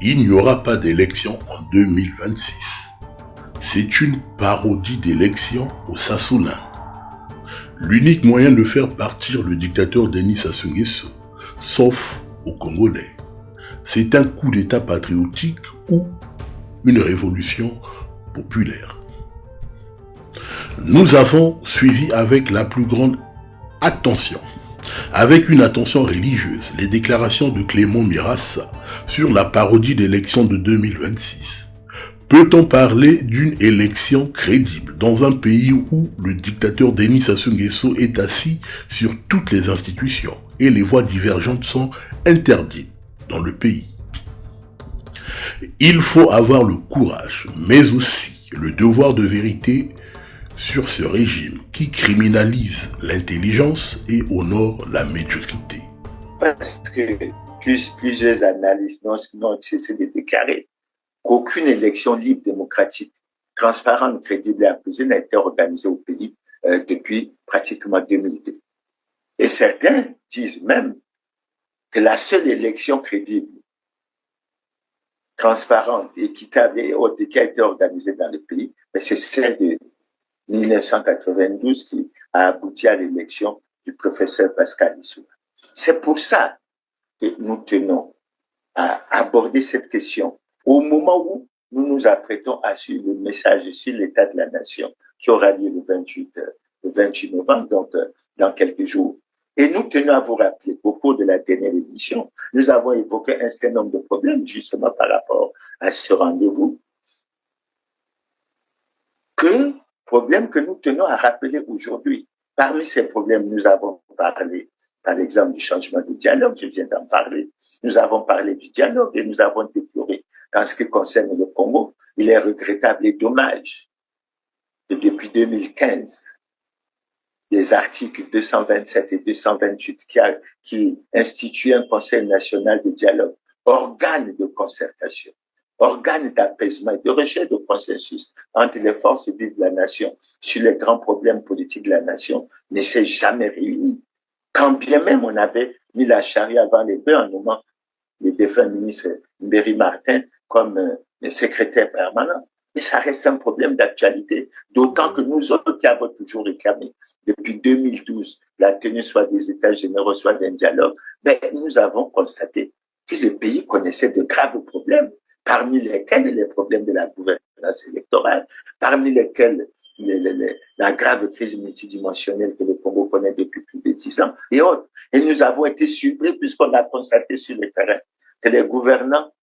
Il n'y aura pas d'élection en 2026. C'est une parodie d'élection au Swaziland. L'unique moyen de faire partir le dictateur Denis Sassou Nguesso, sauf aux Congolais, c'est un coup d'État patriotique ou une révolution populaire. Nous avons suivi avec la plus grande attention, avec une attention religieuse, les déclarations de Clément Mirassa sur la parodie d'élection de 2026. Peut-on parler d'une élection crédible dans un pays où le dictateur Denis Sassou Nguesso est assis sur toutes les institutions et les voix divergentes sont interdites dans le pays? Il faut avoir le courage, mais aussi le devoir de vérité sur ce régime qui criminalise l'intelligence et honore la médiocrité. Parce que plusieurs analystes n'ont cessé de déclarer qu'aucune élection libre, démocratique, transparente, crédible et apaisée n'a été organisée au pays depuis pratiquement 2002. Et certains disent même que la seule élection crédible, transparente, équitable et haute qui a été organisée dans le pays, c'est celle de 1992 qui a abouti à l'élection du professeur Pascal Lissouba. C'est pour ça que nous tenons à aborder cette question au moment où nous nous apprêtons à suivre le message sur l'état de la nation qui aura lieu le 28 novembre, donc dans quelques jours. Et nous tenons à vous rappeler qu'au cours de la dernière édition, nous avons évoqué un certain nombre de problèmes justement par rapport à ce rendez-vous. Problèmes que nous tenons à rappeler aujourd'hui. Parmi ces problèmes, nous avons parlé, par exemple, du changement de dialogue, je viens d'en parler. Nous avons parlé du dialogue et nous avons déploré qu'en ce qui concerne le Congo, il est regrettable et dommage que depuis 2015, les articles 227 et 228 qui instituent un Conseil national de dialogue, organe de concertation, organe d'apaisement et de recherche de consensus entre les forces vives de la nation sur les grands problèmes politiques de la nation, ne s'est jamais réuni. Quand bien même on avait mis la charrue avant les bœufs en nommant le défunt ministre Mbéry Martin comme secrétaire permanent. Mais ça reste un problème d'actualité, d'autant que nous autres qui avons toujours réclamé depuis 2012 la tenue soit des États généraux, soit d'un dialogue, nous avons constaté que le pays connaissait de graves problèmes, parmi lesquels les problèmes de la gouvernance électorale, parmi lesquels la grave crise multidimensionnelle que le Congo connaît depuis plus de 10 ans et autres. Et nous avons été surpris puisqu'on a constaté sur le terrain que les gouvernants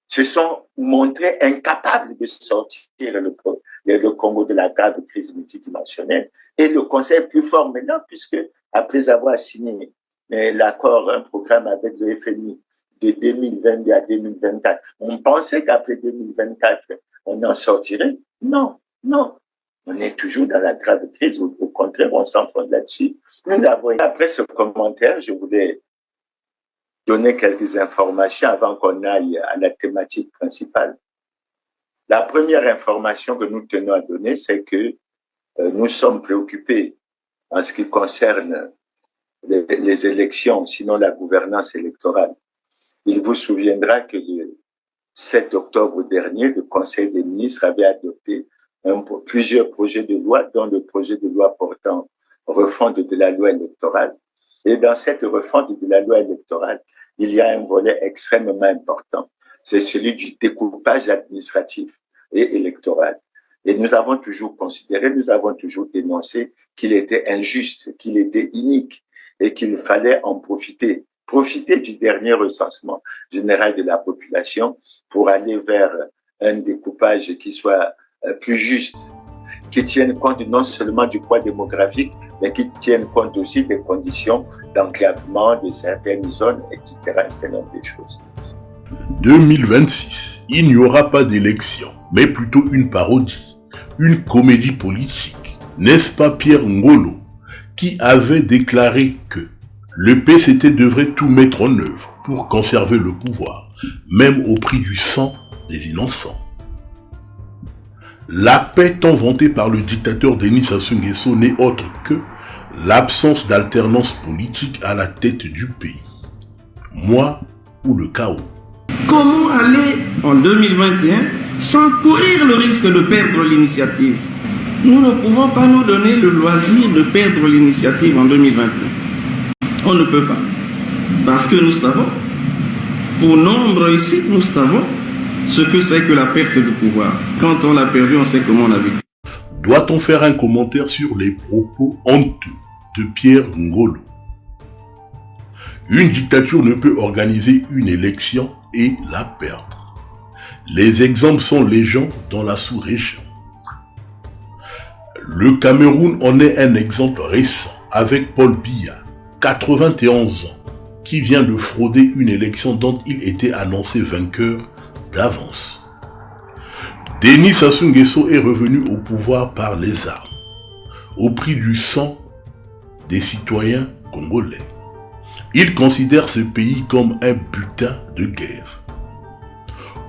se sont montrés incapables de sortir le Congo de la grave crise multidimensionnelle. Et le Conseil est plus fort maintenant puisque après avoir signé l'accord, un programme avec le FMI, de 2022 à 2024. On pensait qu'après 2024, on en sortirait. Non. On est toujours dans la grave crise. Au contraire, on s'enfonce là-dessus. Après ce commentaire, je voulais donner quelques informations avant qu'on aille à la thématique principale. La première information que nous tenons à donner, c'est que nous sommes préoccupés en ce qui concerne les élections, sinon la gouvernance électorale. Il vous souviendra que le 7 octobre dernier, le Conseil des ministres avait adopté plusieurs projets de loi, dont le projet de loi portant refonte de la loi électorale. Et dans cette refonte de la loi électorale, il y a un volet extrêmement important. C'est celui du découpage administratif et électoral. Et nous avons toujours considéré, nous avons toujours dénoncé qu'il était injuste, qu'il était inique et qu'il fallait en profiter du dernier recensement général de la population pour aller vers un découpage qui soit plus juste, qui tienne compte non seulement du poids démographique, mais qui tienne compte aussi des conditions d'enclavement de certaines zones, etc., un certain nombre de choses. 2026, il n'y aura pas d'élection, mais plutôt une parodie, une comédie politique. N'est-ce pas Pierre Ngolo qui avait déclaré que le PCT devrait tout mettre en œuvre pour conserver le pouvoir, même au prix du sang des innocents? La paix tant vantée par le dictateur Denis Sassou Nguesso n'est autre que l'absence d'alternance politique à la tête du pays. Moi ou le chaos. Comment aller en 2021 sans courir le risque de perdre l'initiative? Nous ne pouvons pas nous donner le loisir de perdre l'initiative en 2021. On ne peut pas. Parce que nous savons, pour nombre ici, nous savons ce que c'est que la perte du pouvoir. Quand on l'a perdu, on sait comment on a vécu. Doit-on faire un commentaire sur les propos honteux de Pierre Ngolo? Une dictature ne peut organiser une élection et la perdre. Les exemples sont légion dans la sous-région. Le Cameroun en est un exemple récent avec Paul Biya, 91 ans, qui vient de frauder une élection dont il était annoncé vainqueur d'avance. Denis Sassou Nguesso est revenu au pouvoir par les armes, au prix du sang des citoyens congolais. Il considère ce pays comme un butin de guerre.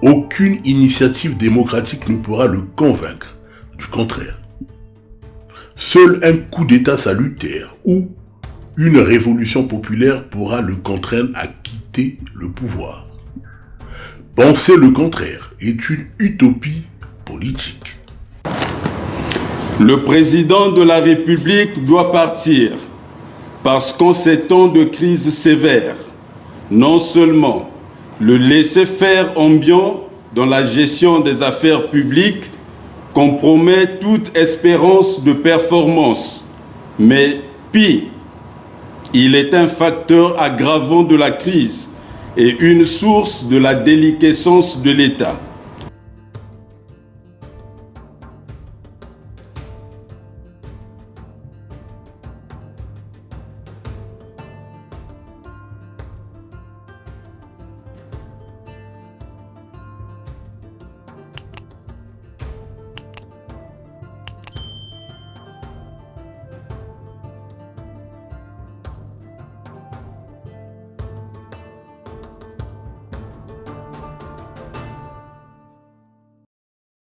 Aucune initiative démocratique ne pourra le convaincre du contraire. Seul un coup d'État salutaire ou une révolution populaire pourra le contraindre à quitter le pouvoir. Penser le contraire est une utopie politique. Le président de la République doit partir parce qu'en ces temps de crise sévère, non seulement le laisser-faire ambiant dans la gestion des affaires publiques compromet toute espérance de performance, mais pire, il est un facteur aggravant de la crise et une source de la déliquescence de l'État.